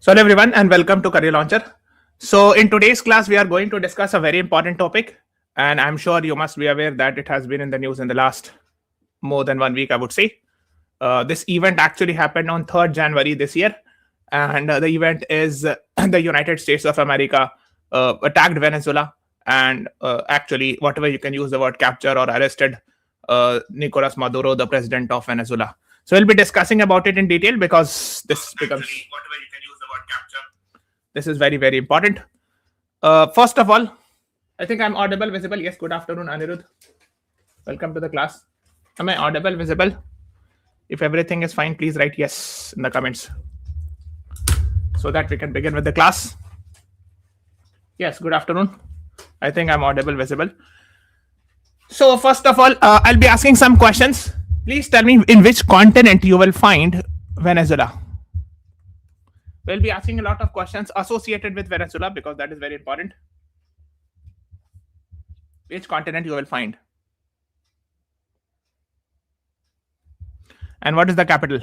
So hello everyone and welcome to Career Launcher. So in today's class, we are going to discuss a very important topic, and I'm sure you must be aware that it has been in the news in the last more than 1 week, I would say. This event actually happened on 3rd January this year, and the event is the United States of America attacked Venezuela and actually, whatever you can use the word, capture or arrested Nicolás Maduro, the president of Venezuela. So we'll be discussing about it in detail because this becomes this is very, very important. First of all, I think I'm audible, visible. Yes, good afternoon, Anirudh. Welcome to the class. Am I audible, visible? If everything is fine, please write yes in the comments so that we can begin with the class. Yes, good afternoon. I think I'm audible, visible. So first of all, I'll be asking some questions. Please tell me in which continent you will find Venezuela. We'll be asking a lot of questions associated with Venezuela because that is very important. Which continent you will find? And what is the capital?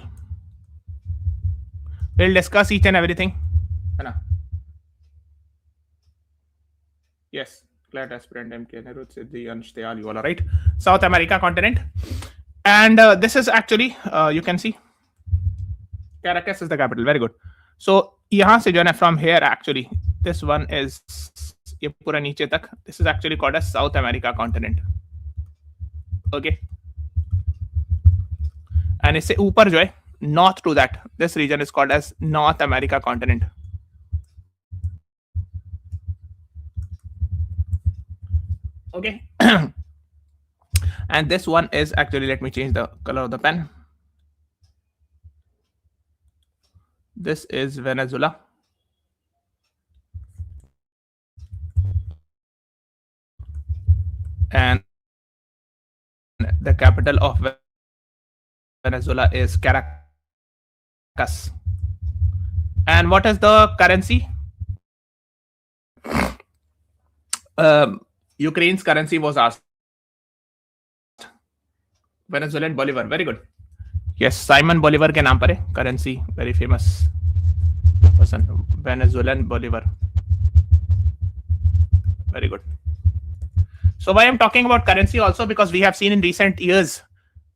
We'll discuss each and everything. Yes, CLAT aspirant MK Nehru Siddhi Ansh Dayal, you all are right. South America continent. And this is actually, you can see, Caracas is the capital. Very good. So, यहाँ से जो है from here actually, this one is ये पूरा नीचे तक. This is actually called as South America continent. Okay. And इससे ऊपर जो है, north to that, this region is called as North America continent. Okay. And this one is actually, let me change the color of the pen. This is Venezuela. And the capital of Venezuela is Caracas. And what is the currency? Ukraine's currency was asked. Venezuelan Bolivar. Very good. Yes, Simon Bolivar के नाम पर है currency, very famous person. Venezuelan Bolivar. Very good. So why I'm talking about currency also, because we have seen in recent years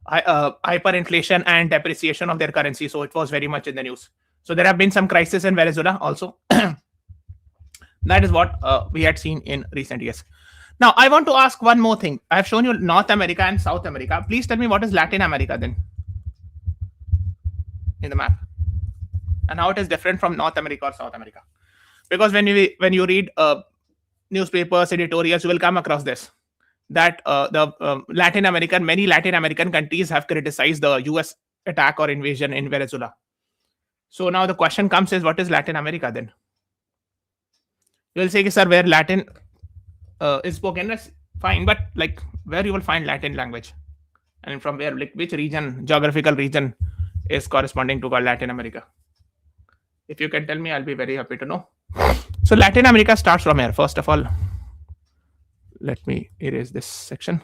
hyperinflation and depreciation of their currency. So it was very much in the news. So there have been some crises in Venezuela also. That is what we had seen in recent years. Now, I want to ask one more thing. I have shown you North America and South America. Please tell me what is Latin America then in the map, and how it is different from North America or South America. Because when you read newspapers, editorials, you will come across this, that many Latin American countries have criticized the US attack or invasion in Venezuela. So now the question comes is, what is Latin America then? You will say, sir, where Latin is spoken, that's fine, but like where you will find Latin language, and from where, like which region, geographical region is corresponding to Latin America? If you can tell me, I'll be very happy to know. So Latin America starts from here. First of all, let me erase this section.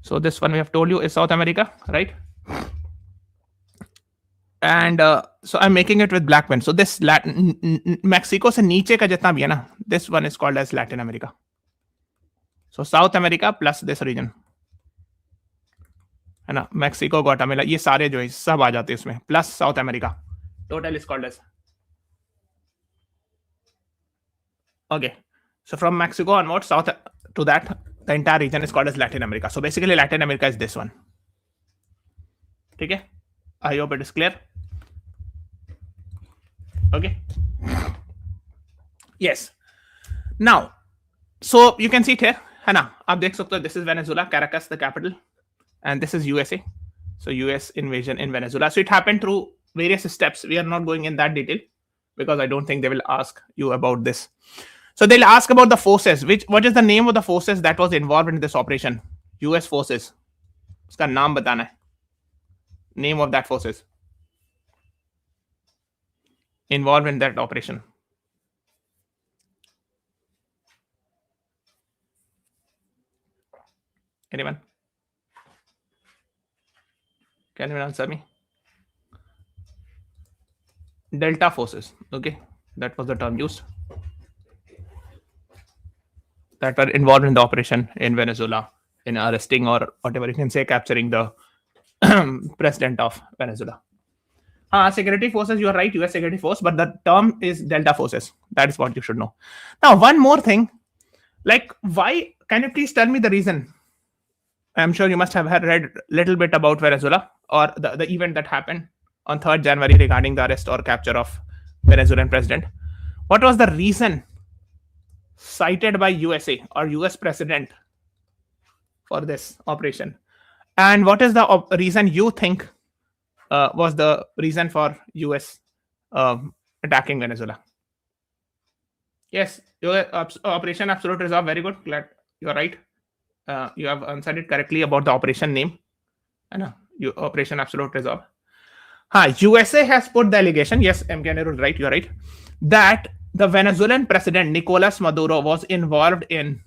So this one we have told you is South America, right? And so I'm making it with black pen. So this Mexico se niche ka jitna bhi hai na, this one is called as Latin America. So South America plus this region, है ना, Mexico, Guatemala, ये सारे जो है सब आ जाते हैं इसमें, plus South America. Total is called as. Okay. So from Mexico onwards, south to that, the entire region is called as Latin America. So basically Latin America is this one. Okay. I hope it is clear. Okay. Yes. Now, so you can see it here. है ना, आप देख सकते हो, this is Venezuela, Caracas, the capital, and this is USA. So US invasion in Venezuela. So it happened through various steps. We are not going in that detail because I don't think they will ask you about this. So they'll ask about the forces. What is the name of the forces that was involved in this operation? US forces. उसका नाम बताना है. Name of that forces involved in that operation. Anyone? Can you answer me? Delta forces. Okay, that was the term used. That were involved in the operation in Venezuela, in arresting or whatever you can say, capturing the president of Venezuela. Security forces, you are right, US security force, but the term is Delta forces. That is what you should know. Now, one more thing, like why, can you please tell me the reason? I'm sure you must have read a little bit about Venezuela or the event that happened on 3rd January regarding the arrest or capture of Venezuelan president. What was the reason cited by USA or US president for this operation? And what is the reason you think was the reason for US attacking Venezuela? Yes, your Operation Absolute Resolve. Very good. Glad you are right. You have answered it correctly about the operation name. I know, Operation Absolute Resolve. USA has put the allegation. Yes, MK Nehru, right. You are right. That the Venezuelan president Nicolás Maduro was involved in.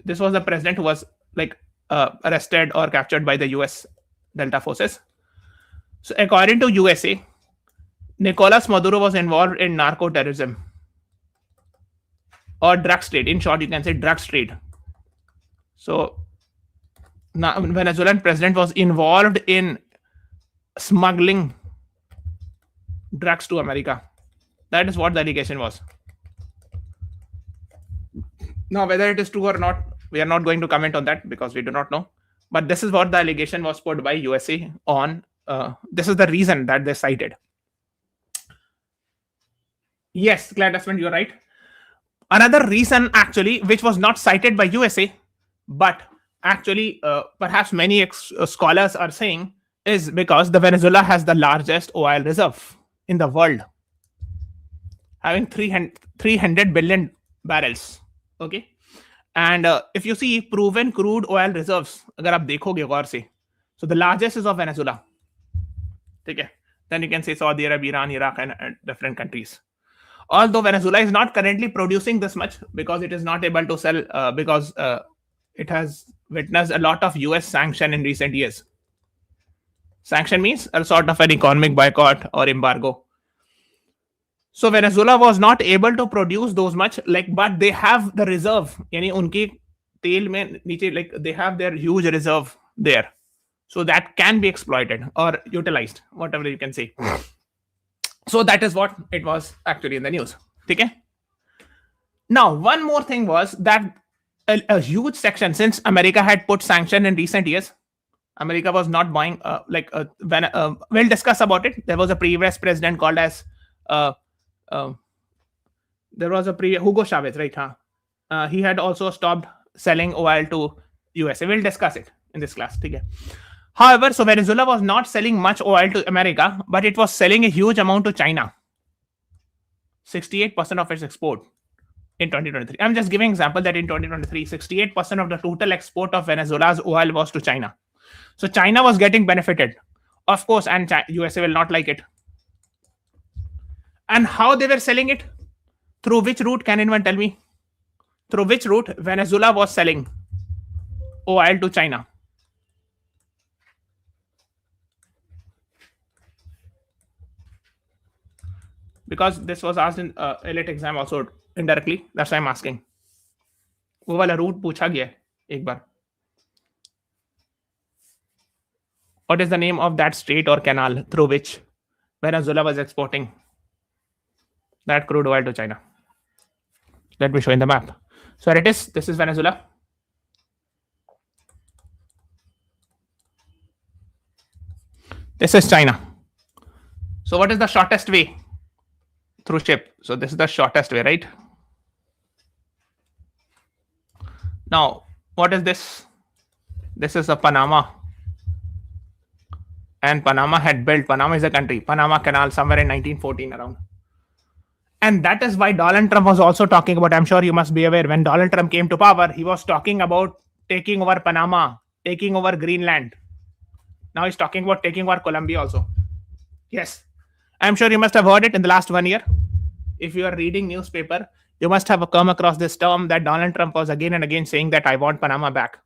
This was the president who was like arrested or captured by the US Delta forces. So according to USA, Nicolás Maduro was involved in narco terrorism or drug trade. In short, you can say drug trade. So Venezuelan president was involved in smuggling drugs to America. That is what the allegation was. Now, whether it is true or not, we are not going to comment on that because we do not know. But this is what the allegation was put by USA on. This is the reason that they cited. Yes, CLAT, you're right. Another reason, actually, which was not cited by USA, but actually, perhaps many scholars are saying, is because the Venezuela has the largest oil reserve in the world, having 300 billion barrels. Okay, and if you see proven crude oil reserves, agar aap dekhoge gaur se, so the largest is of Venezuela. Okay, then you can say Saudi Arabia, Iran, Iraq, and different countries. Although Venezuela is not currently producing this much because it is not able to sell because it has witnessed a lot of US sanction in recent years. Sanction means a sort of an economic boycott or embargo. So Venezuela was not able to produce those much, like, but they have the reserve. Yani unki tel mein niche, like they have their huge reserve there, so that can be exploited or utilized, whatever you can say. So that is what it was actually in the news. Okay. Now, one more thing was that a huge section, since America had put sanction in recent years, America was not buying. We'll discuss about it. There was a previous president called as Hugo Chavez, right? He had also stopped selling oil to USA. We'll discuss it in this class. Okay. However, so Venezuela was not selling much oil to America, but it was selling a huge amount to China. 68% of its export in 2023. I'm just giving example that in 2023, 68% of the total export of Venezuela's oil was to China. So China was getting benefited, of course, and USA will not like it. And how they were selling it? Through which route? Can anyone tell me? Through which route Venezuela was selling oil to China? Because this was asked in elite exam also indirectly. That's why I'm asking. वो वाला route पूछा गया है एक बार. What is the name of that strait or canal through which Venezuela was exporting that crude oil to China? Let me show in the map. So it is. This is Venezuela. This is China. So what is the shortest way? Through ship. So this is the shortest way, right? Now, what is this? This is a Panama. And Panama had built, Panama is a country, Panama Canal somewhere in 1914 around. And that is why Donald Trump was also talking about, I'm sure you must be aware, when Donald Trump came to power, he was talking about taking over Panama, taking over Greenland. Now he's talking about taking over Colombia also. Yes. I'm sure you must have heard it in the last 1 year. If you are reading newspaper, You must have come across this term that Donald Trump was again and again saying that I want Panama back.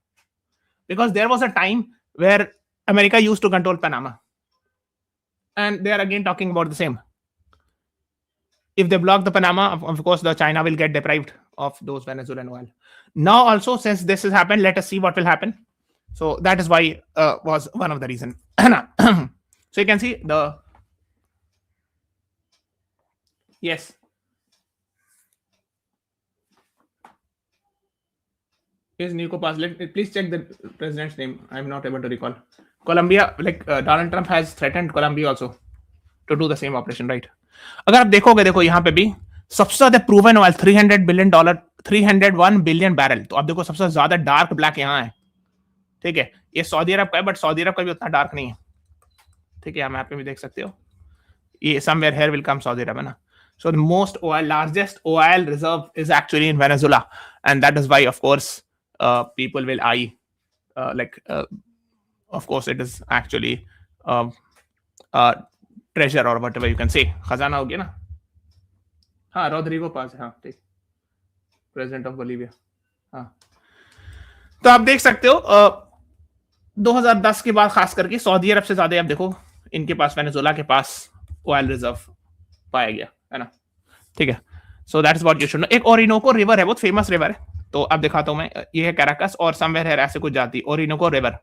Because there was a time where America used to control Panama. And they are again talking about the same. If they block the Panama, of course, the China will get deprived of those Venezuelan oil. Now, also, since this has happened, let us see what will happen. So that is why was one of the reason. So you can see the yes. Is Nico Paz? Please check the president's name. I'm not able to recall. Colombia, like Donald Trump has threatened Colombia also to do the same operation, right? अगर आप देखोगे, देखो यहाँ पे भी सबसे ज्यादा proven oil $300 billion, $301 billion barrel. तो आप देखो सबसे ज्यादा डार्क ब्लैक यहाँ है, ठीक है. ये सऊदी अरब का है, बट सऊदी अरब का भी उतना डार्क नहीं है, ठीक है. यहाँ मैप में भी देख सकते हो, ये somewhere here will come Saudi Arabia, है ना. So the most oil, largest oil reserve is actually in Venezuela, and that is why, of course, people will eye, of course, it is actually treasure or whatever you can say. खजाना हो गया ना. हाँ, Rodrigo पास है, हाँ, ठीक, president of Bolivia. हाँ, तो आप देख सकते हो 2010 के बाद खास करके सऊदी अरब से ज्यादा आप देखो इनके पास, वेनेजुएला के पास ऑयल रिजर्व पाया गया, है ना, ठीक है. So that is what you should know. एक ओरिनोको रिवर है, बहुत फेमस रिवर है, तो अब दिखाता हूं मैं. ये है कैराकस और समवेयर है ऐसे कुछ जाती. Orinoco river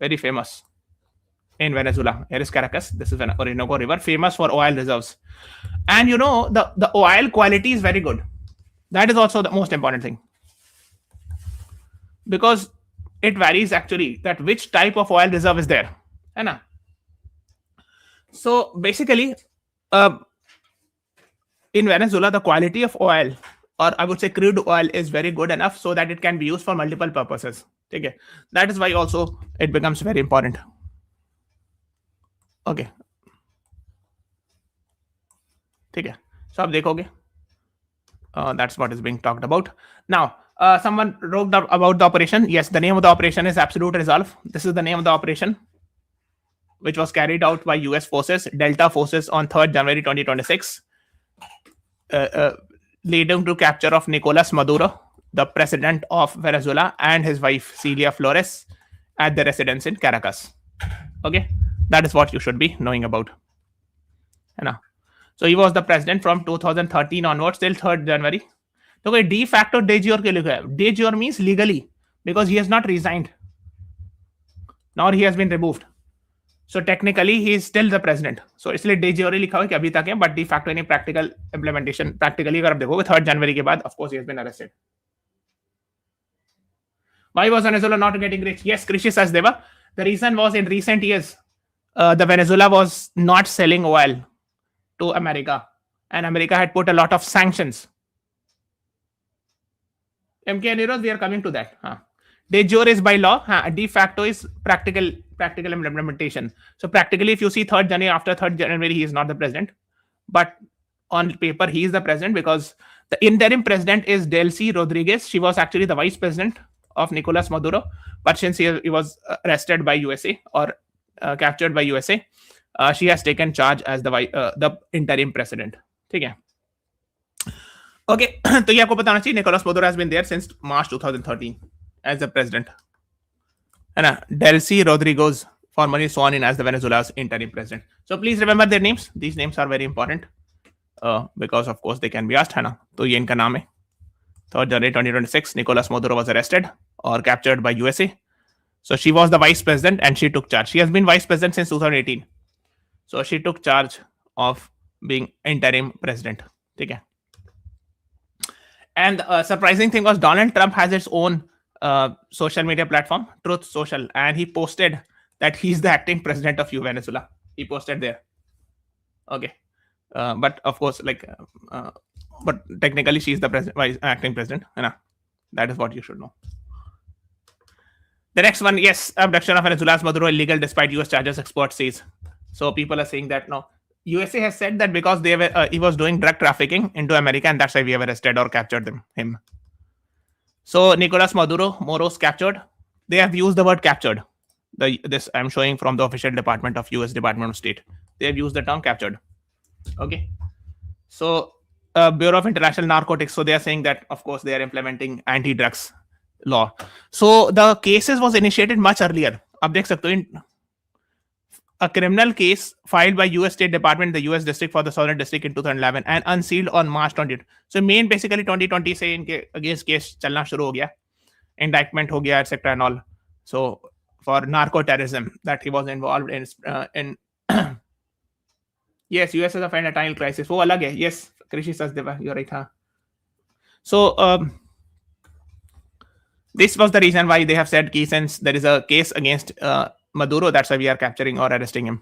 very famous in Venezuela. Here is Caracas. This is Orinoco River, famous for oil reserves. And you know, the oil quality is very good. That is also the most important thing. Because it varies actually that which type of oil reserve is there. Hai na? So basically, in Venezuela, the quality of oil, or I would say crude oil, is very good enough so that it can be used for multiple purposes. Okay? That is why also it becomes very important. Okay, ठीक है. So आप देखोगे, that's what is being talked about. Now, someone wrote about the operation. Yes, the name of the operation is Absolute Resolve. This is the name of the operation, which was carried out by US forces, Delta forces, on 3rd January 2026, leading to capture of Nicolás Maduro, the president of Venezuela, and his wife Celia Flores at the residence in Caracas. Okay. That is what you should be knowing about. So he was the president from 2013 onwards till 3rd January. So de facto de jure ke liye hai. De jure means legally, because he has not resigned, nor he has been removed. So technically he is still the president. So इसलिए de jure लिखा हुआ है कि अभी तक है, but de facto any practical implementation, practically अगर आप देखोगे 3rd January के बाद, of course he has been arrested. Why was Venezuela not getting rich? Yes, Krishi Sachdeva. The reason was in recent years, the Venezuela was not selling oil to America, and America had put a lot of sanctions. MK Anirudh, we are coming to that. De jure is by law, de facto is practical implementation. So practically, if you see 3rd January, after 3rd January, he is not the president, but on paper he is the president, because the interim president is Delcy Rodriguez. She was actually the vice president of Nicolás Maduro, but since he was arrested by USA, or captured by USA, she has taken charge as the interim president. ठीक है. Okay, तो ये आपको बताना चाहिए. Nicolás Maduro has been there since March 2013 as the president. है ना? Delcy Rodriguez, formerly sworn in as the Venezuela's interim president. So please remember their names. These names are very important because of course they can be asked. है ना? तो ये इनका नाम है. 3rd January 2026, Nicolás Maduro was arrested or captured by USA. So she was the vice president and she took charge. She has been vice president since 2018. So she took charge of being interim president. Okay. And the surprising thing was Donald Trump has its own social media platform, Truth Social, and he posted that he's the acting president of Venezuela. He posted there. Okay. But of course, but technically she's the acting president. That is what you should know. The next one, yes, abduction of Venezuela's Maduro illegal despite US charges, expert says. So people are saying that no, USA has said that because he was doing drug trafficking into America, and that's why we have arrested or captured him. So Nicolás Moro's captured. They have used the word captured. This I'm showing from the official department of US Department of State. They have used the term captured. Okay. So Bureau of International Narcotics. So they are saying that, of course, they are implementing anti-drugs law. So the cases was initiated much earlier. अब देख सकते हो a criminal case filed by US State Department, the US District for the Southern District in 2011 and unsealed on March 20th. So main basically 2020 से इनके against case चलना शुरू हो गया, indictment हो गया, etc. and all. So for narco terrorism that he was involved in yes, US has a fentanyl crisis. वो अलग है. Yes, Krishi Sachdeva, you're right. Huh? So this was the reason why they have said कि since there is a case against Maduro, that's why we are capturing or arresting him.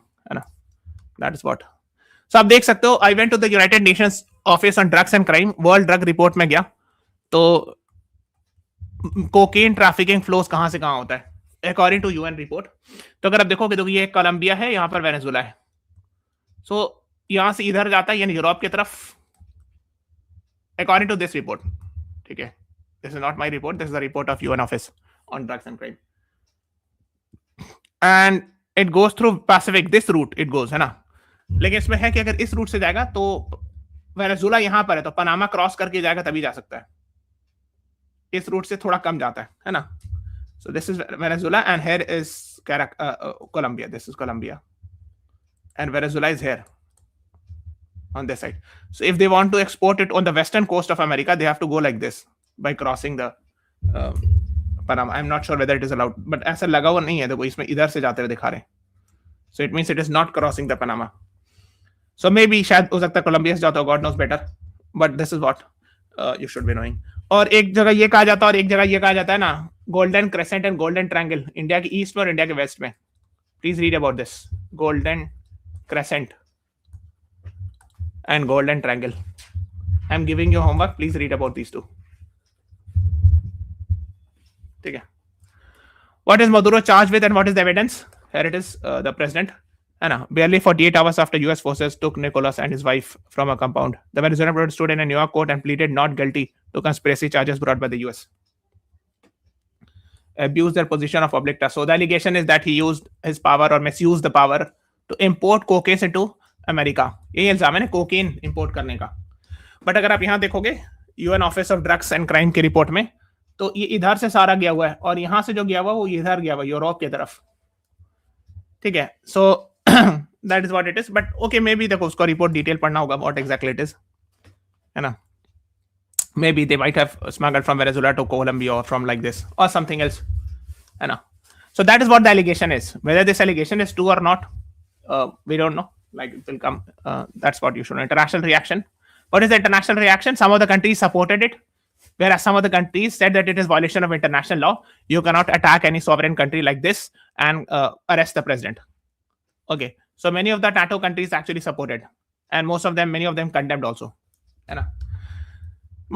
That is what. So आप देख सकते हो, I went to the United Nations Office on Drugs and Crime, World Drug Report में गया, तो cocaine trafficking flows कहां से कहां होता है अकॉर्डिंग टू यूएन रिपोर्ट. तो अगर आप देखोगे तो ये कोलंबिया है, यहाँ पर वेनेजुएला है. सो यहां से इधर जाता है यानी यूरोप की तरफ अकॉर्डिंग टू दिस रिपोर्ट. ठीक है, this is not my report, this is the report of UN office on drugs and crime. And it goes through Pacific, this route it goes, है ना. लेकिन इसमें है कि अगर इस रूट से जाएगा तो वेनेजुएला यहां पर है, तो पनामा क्रॉस करके जाएगा तभी जा सकता है. इस रूट से थोड़ा कम जाता है ना. So this is Venezuela and here is Colombia. This is Colombia and Venezuela is here on this side. So if they want to export it on the western coast of America, they have to go like this by crossing the Panama. I'm not sure whether it is allowed, but ऐसा लगा हुआ नहीं है, देखो इसमें इधर से जाते हुए दिखा रहे हैं. So it means it is not crossing the Panama. So maybe शायद हो सकता है कोलंबिया से जाता हो, God knows better, but this is what you should be knowing. और एक जगह ये कहा जाता है और एक जगह ये कहा जाता है ना, golden crescent and golden triangle, India के ईस्ट में और इंडिया के वेस्ट में. Please read about this, golden crescent and golden triangle. I am giving you homework, please read about these two. ठीक है. What is Maduro charge with and what is the evidence? Here it is, the president, है ना. Barely 48 hours after US forces took Nicolás and his wife from a compound, the Venezuelan president stood in a New York court and pleaded not guilty to conspiracy charges brought by the US. Abused their position of public trust. So the allegation is that he used his power or misused the power to import cocaine into America. ये इल्जाम है ना cocaine import करने का. But अगर आप यहाँ देखोगे UN office of drugs and crime की रिपोर्ट में, तो ये इधर से सारा गया हुआ है और यहाँ से जो गया हुआ वो इधर गया हुआ यूरोप की तरफ. ठीक है. सो that is what it is. But okay, maybe देखो उसको रिपोर्ट डिटेल पढ़ना होगा what exactly it is, है ना. Maybe they might have smuggled from Venezuela to Colombia or from like this or something else, है ना. So that is what the allegation is. Whether this allegation is true or not, we don't know. Like it will come. That's what you should know. International reaction. What is the international reaction? Some of the countries supported it, whereas some of the countries said that it is violation of international law. You cannot attack any sovereign country like this and arrest the president. Okay, so many of the NATO countries actually supported, and most of them, many of them condemned also. है ना.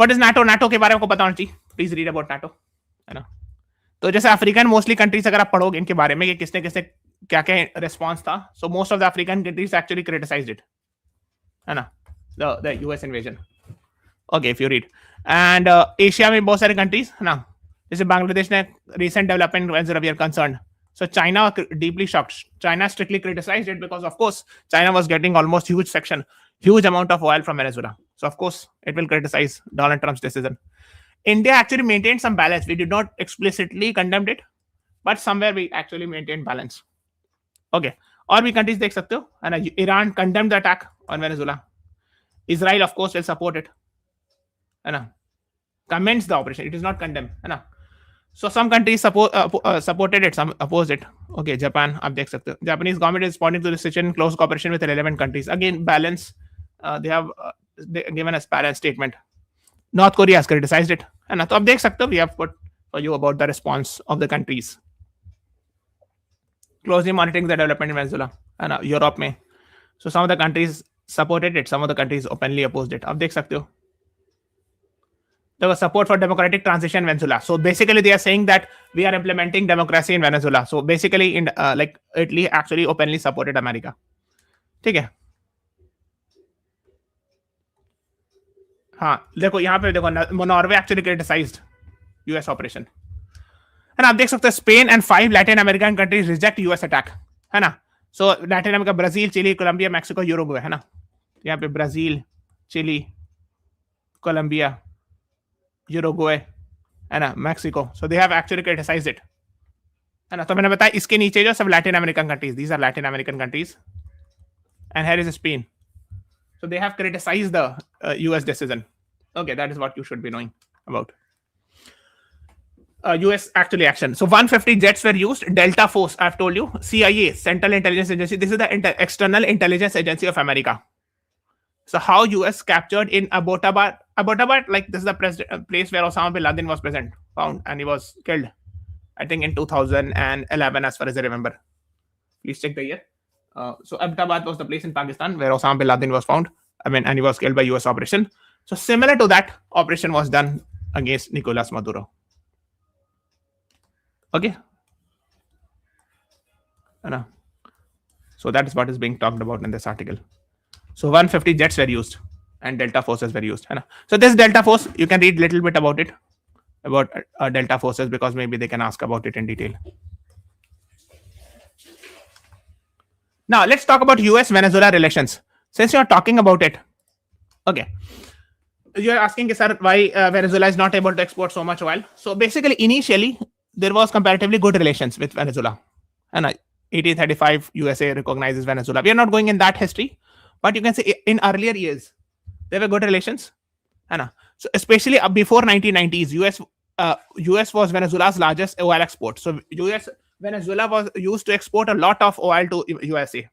What is NATO? NATO के बारे में को पता होना चाहिए. Please read about NATO, है ना. तो जैसे अफ्रीकन मोस्टली कंट्रीज अगर आप पढ़ोगे इनके बारे में कि किसने किसने क्या क्या रिस्पॉन्स था, so most of the African countries actually criticised it, है ना, the US invasion. Okay, if you read. And Asia में बहुत सारे कंट्रीज, है ना, जैसे बांग्लादेश ने recent development when we are concerned. So China deeply shocked. China strictly criticized it because, of course, China was getting almost huge amount of oil from Venezuela. So, of course, it will criticize Donald Trump's decision. India actually maintained some balance. We did not explicitly condemn it, but somewhere we actually maintained balance. Okay. और भी countries देख सकते हो, है ना. Iran condemned the attack on Venezuela. Israel, of course, will support it, है ना. Commends the operation. It is not condemned, है ना. So some countries supported it, some opposed it. Okay, Japan, आप देख सकते हो. Japanese government is responding to the situation in close cooperation with relevant countries. Again, balance. They have given us balanced statement. North Korea has criticized it. है ना. तो आप देख सकते हो. We have put for you about the response of the countries. Closely monitoring the development in Venezuela, है ना, Europe में. So some of the countries supported it, some of the countries openly opposed it. आप देख सकते हो. There was support for democratic transition in Venezuela. So basically, they are saying that we are implementing democracy in Venezuela. So basically, in like Italy actually openly supported America. ठीक है. हाँ, देखो यहाँ पे देखो Norway actually criticised US operation, है ना. आप देख सकते हैं Spain and 5 Latin American countries reject US attack, है ना. So Latin America, Brazil, Chile, Colombia, Mexico, Uruguay, है ना. यहाँ पे ब्राजील, चिली, Colombia, Uruguay, है ना, Mexico. So they have actually criticized it. है ना, तो मैंने बताया इसके नीचे जो सब Latin American countries, these are Latin American countries, and here is Spain. So they have criticized the US decision. Okay, that is what you should be knowing about. US actually action. So 150 jets were used. Delta Force, I've told you. CIA, Central Intelligence Agency. This is the external intelligence agency of America. So how US captured in Abbottabad, like this is the place where Osama bin Laden was found, and he was killed, I think in 2011, as far as I remember. Please check the year. So Abbottabad was the place in Pakistan where Osama bin Laden was found. And he was killed by US operation. So similar to that, operation was done against Nicolás Maduro. Okay. So that is what is being talked about in this article. So 150 jets were used and Delta forces were used. So this Delta force, you can read a little bit about it, about Delta forces, because maybe they can ask about it in detail. Now let's talk about US-Venezuela relations. Since you're talking about it, okay, you're asking, sir, why Venezuela is not able to export so much oil. So basically, initially, there was comparatively good relations with Venezuela. And 1835, USA recognizes Venezuela. We are not going in that history, but you can say in earlier years, there were good relations. So especially before 1990s, US was Venezuela's largest oil export. So Venezuela was used to export a lot of oil to USA.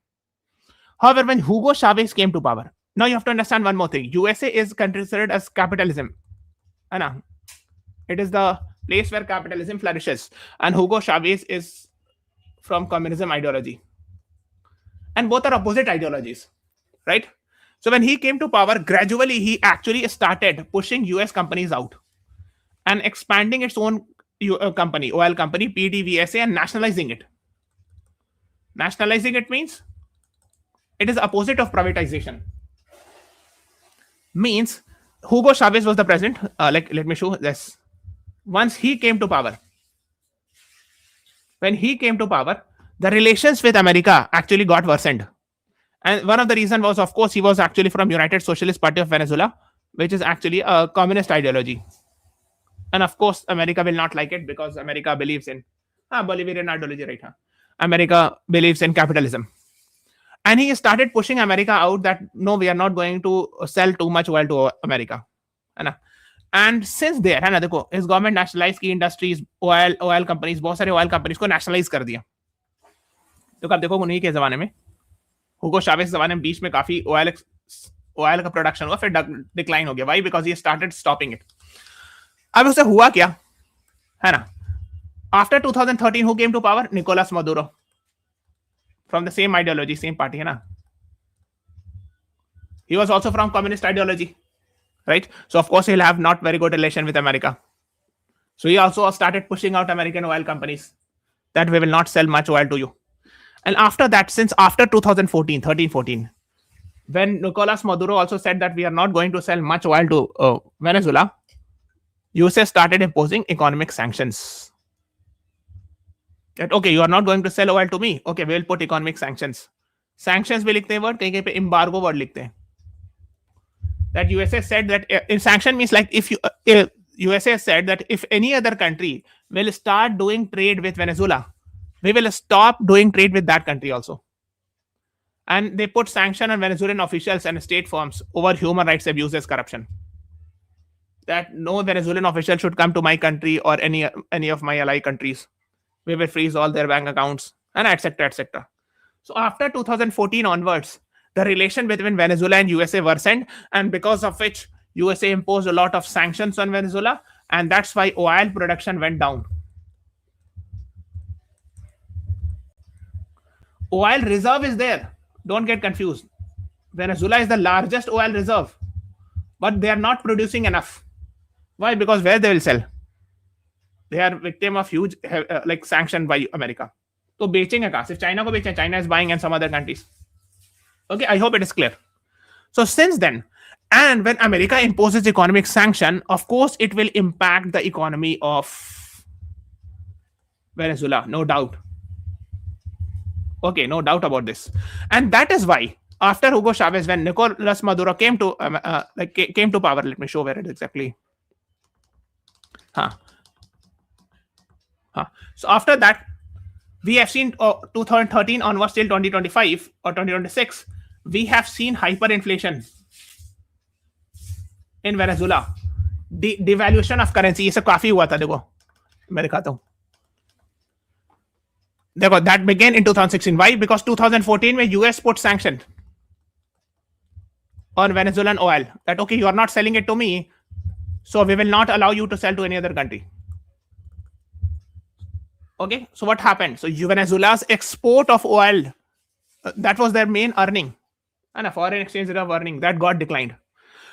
However, when Hugo Chavez came to power, now you have to understand one more thing. USA is considered as capitalism. It is the place where capitalism flourishes. And Hugo Chavez is from communism ideology. And both are opposite ideologies, right? So when he came to power, gradually he actually started pushing US companies out and expanding its own company, oil company, PDVSA, and nationalizing it. Nationalizing it means it is opposite of privatization. Means Hugo Chavez was the president. Let me show this. Once he came to power, when he came to power, the relations with America actually got worsened. And one of the reasons was, of course, he was actually from United Socialist Party of Venezuela, which is actually a communist ideology. And of course, America will not like it because America believes in Bolivarian ideology, right? America believes in capitalism. And he started pushing America out that, no, we are not going to sell too much oil to America. And since there, his government nationalized key industries, oil companies, बहुत सारे oil companies को nationalize कर दिया. तो कब देखो उन्हीं के जमाने में, हुगो चावेज़ जमाने में बीच में काफी oil का production हुआ, फिर decline हो गया. Why? Because he started stopping it. अब उससे हुआ क्या, है ना? After 2013, who came to power? Nicolás Maduro. From the same ideology, same party, है ना? He was also from communist ideology, right? So of course he'll have not very good relation with America. So he also started pushing out American oil companies that we will not sell much oil to you. And after that, since after 2014, when Nicolás Maduro also said that we are not going to sell much oil to Venezuela, USA started imposing economic sanctions. That, okay, you are not going to sell oil to me. Okay, we will put economic sanctions. Sanctions भी लिखते हैं word, कहीं पे embargo word लिखते हैं. That USA said that in sanction means like if you USA said that if any other country will start doing trade with Venezuela, we will stop doing trade with that country also. And they put sanction on Venezuelan officials and state firms over human rights abuses, corruption. That no Venezuelan official should come to my country or any of my ally countries. We will freeze all their bank accounts, and etc., etc. So after 2014 onwards, the relation between Venezuela and USA worsened, and because of which USA imposed a lot of sanctions on Venezuela, and that's why oil production went down. Oil reserve is there. Don't get confused. Venezuela is the largest oil reserve, but they are not producing enough. Why? Because where they will sell? They are victim of huge like sanction by America. तो बेचेंगे कहाँ? सिर्फ China को बेचें. China is buying and some other countries. Okay, I hope it is clear. So since then, and when America imposes economic sanction, of course it will impact the economy of Venezuela, no doubt. Okay, no doubt about this. And that is why after Hugo Chavez, when Nicolás Maduro came to came to power, let me show where it is exactly. So after that, we have seen 2013 onwards till 2025 or 2026, we have seen hyperinflation in Venezuela. Devaluation of currency, ये सब काफी हुआ था. देखो मैं दिखाता हूँ. देखो, that began in 2016. Why? Because 2014 में US put sanction on Venezuelan oil that okay, you are not selling it to me, so we will not allow you to sell to any other country. Okay, so what happened? So Venezuela's export of oil, that was their main earning, and a foreign exchange reserve earning, that got declined.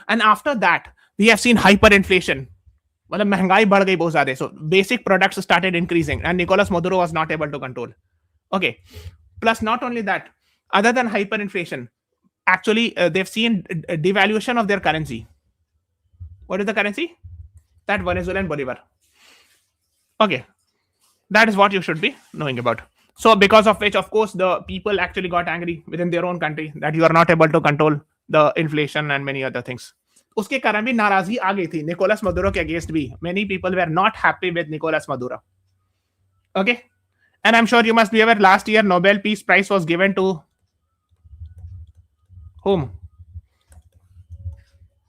And after that, we have seen hyperinflation. मतलब महंगाई बढ़ गई बहुत ज़्यादा. So basic products started increasing, and Nicolás Maduro was not able to control. Okay, plus not only that, other than hyperinflation, actually they've seen devaluation of their currency. What is the currency? That Venezuelan bolivar. Okay, that is what you should be knowing about. So because of which, of course, the people actually got angry within their own country that you are not able to control the inflation and many other things. उसके कारण भी नाराजगी आ गई थी Nicolas Maduro के against भी. Many people were not happy with Nicolás Maduro. Okay, and I'm sure you must be aware, last year Nobel Peace Prize was given to whom?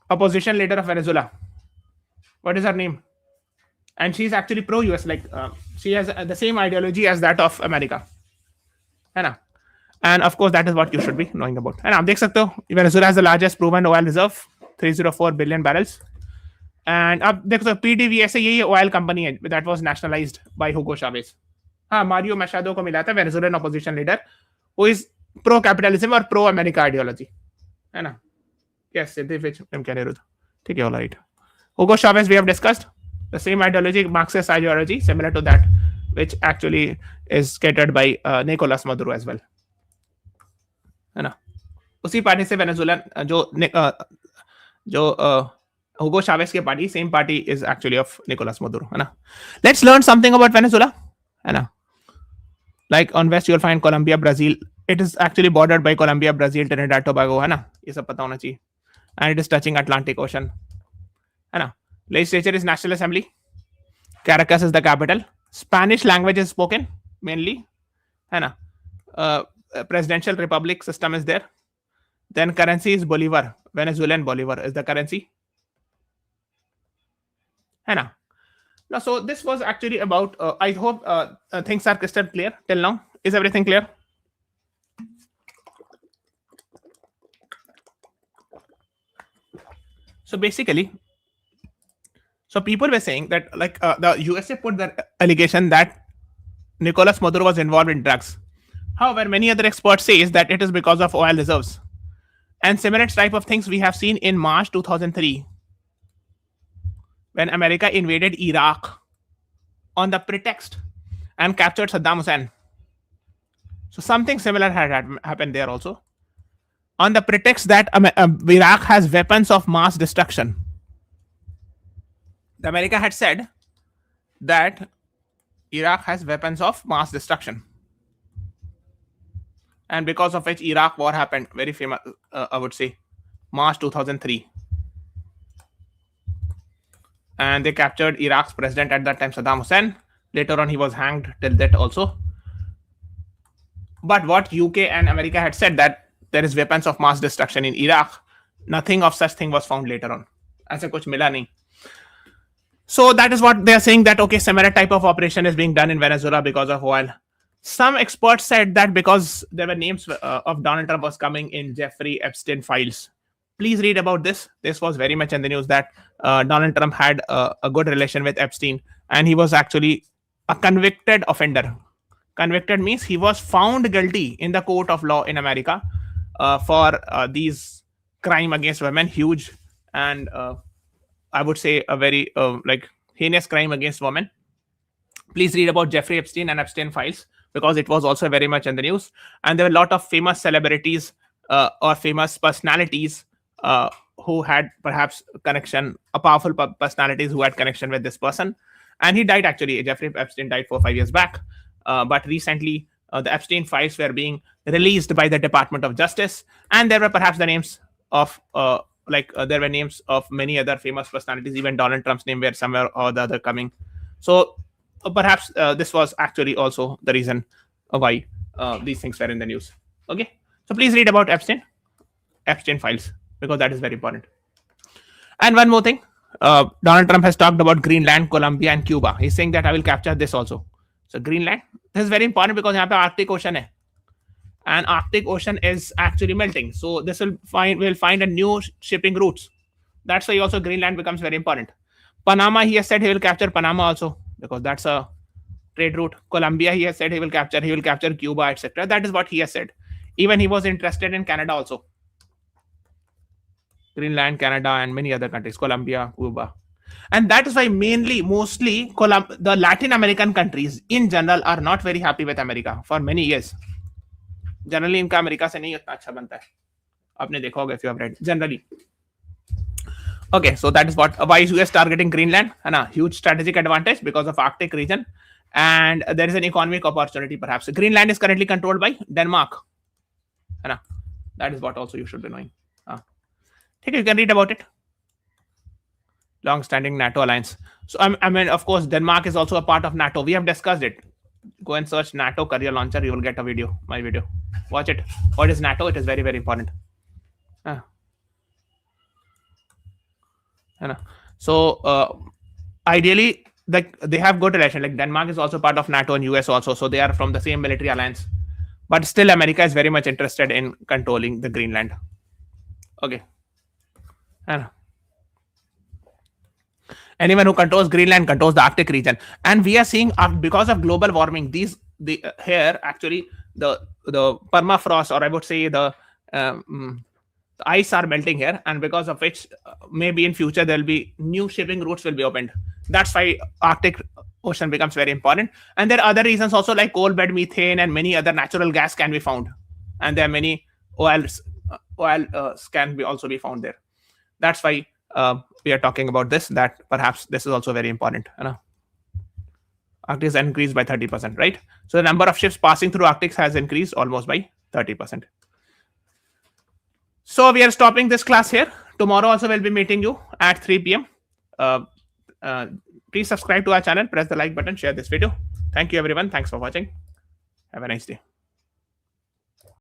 Opposition leader of Venezuela. What is her name? And she's actually pro-US. Like she has the same ideology as that of America. है ना? And of course, that is what you should be knowing about. And आप देख सकते हो, Venezuela has the largest proven oil reserve, 304 billion barrels. And अब देख सकते हो, PDVSA यही oil company है that was nationalized by Hugo Chavez. हाँ, मारियो मशादो को मिला था, Venezuelan opposition leader, who is pro-capitalism और pro-America ideology. है ना? Yes, ठीक है, all right. Hugo Chavez we have discussed. The same ideology, Marxist ideology, similar to that, which actually is catered by Nicolás Maduro as well. है ना? उसी party से Venezuelan जो Hugo Chavez के party, same party is actually of Nicolás Maduro. है ना? Let's learn something about Venezuela. है ना? Like on west you'll find Colombia, Brazil. It is actually bordered by Colombia, Brazil, Trinidad, Tobago. है ना? ये सब पता होना चाहिए. And it is touching Atlantic Ocean. है ना? Legislature is National Assembly. Caracas is the capital. Spanish language is spoken mainly. है ना? Presidential republic system is there. Then currency is Bolivar. Venezuelan Bolivar is the currency. है ना? Now, so this was actually about. I hope things are crystal clear till now. Is everything clear? So basically, so people were saying that like the USA put the allegation that Nicolás Maduro was involved in drugs. However, many other experts say is that it is because of oil reserves. And similar type of things we have seen in March 2003 when America invaded Iraq on the pretext and captured Saddam Hussein. So something similar had happened there also. On the pretext that Iraq has weapons of mass destruction. The America had said that Iraq has weapons of mass destruction. And because of which Iraq war happened, very famous, I would say, March 2003. And they captured Iraq's president at that time, Saddam Hussein. Later on, he was hanged till that also. But what UK and America had said that there is weapons of mass destruction in Iraq, nothing of such thing was found later on. ऐसा कुछ मिला नहीं. So that is what they are saying that, okay, similar type of operation is being done in Venezuela because of oil. Some experts said that because there were names of Donald Trump was coming in Jeffrey Epstein files. Please read about this. This was very much in the news that Donald Trump had a good relation with Epstein, and he was actually a convicted offender. Convicted means he was found guilty in the court of law in America for these crime against women, huge and I would say a very like heinous crime against women. Please read about Jeffrey Epstein and Epstein files because it was also very much in the news. And there were a lot of famous celebrities or famous personalities who had perhaps connection, powerful personalities who had connection with this person. And he died actually. Jeffrey Epstein died 4 or 5 years back. But recently, the Epstein files were being released by the Department of Justice, and there were perhaps the names of there were names of many other famous personalities. Even Donald Trump's name were somewhere or the other coming. So perhaps this was actually also the reason why these things were in the news. Okay, so please read about Epstein files, because that is very important. And one more thing, Donald Trump has talked about Greenland, Colombia, and Cuba. He's saying that I will capture this also. So Greenland, this is very important because यहाँ पे Arctic Ocean है, and Arctic Ocean is actually melting. So this will find a new shipping routes. That's why also Greenland becomes very important. Panama, he has said he will capture Panama also, because that's a trade route. Colombia, he has said he will capture Cuba, etc. That is what he has said. Even he was interested in Canada also. Greenland, Canada, and many other countries, Colombia, Cuba. And that is why mostly the Latin American countries in general are not very happy with America for many years. Generally, इनका America से नहीं उतना अच्छा बनता है. आपने देखा होगा if you have read. Generally. Okay, so that is why is US targeting Greenland? Huge strategic advantage because of Arctic region, and there is an economic opportunity perhaps. Greenland is currently controlled by Denmark. That is what also you should be knowing. You can read about it. Long-standing NATO alliance. So I mean, of course, Denmark is also a part of NATO. We have discussed it. Go and search NATO career launcher. You will get a video, my video. Watch it. What is NATO? It is very, very important. So ideally, they have good relation. Like Denmark is also part of NATO and US also. So they are from the same military alliance. But still, America is very much interested in controlling the Greenland. Okay. Anyone who controls Greenland controls the Arctic region, and we are seeing because of global warming, here actually the permafrost, or I would say the ice are melting here, and because of which maybe in future there will be new shipping routes will be opened. That's why Arctic Ocean becomes very important. And there are other reasons also, like coal bed methane and many other natural gas can be found, and there are many oil can be also be found there. That's why we are talking about this, that perhaps this is also very important. Arctic has increased by 30%, right? So the number of ships passing through Arctic has increased almost by 30%. So we are stopping this class here. Tomorrow also we'll be meeting you at 3 p.m. Please subscribe to our channel, press the like button, share this video. Thank you everyone. Thanks for watching. Have a nice day.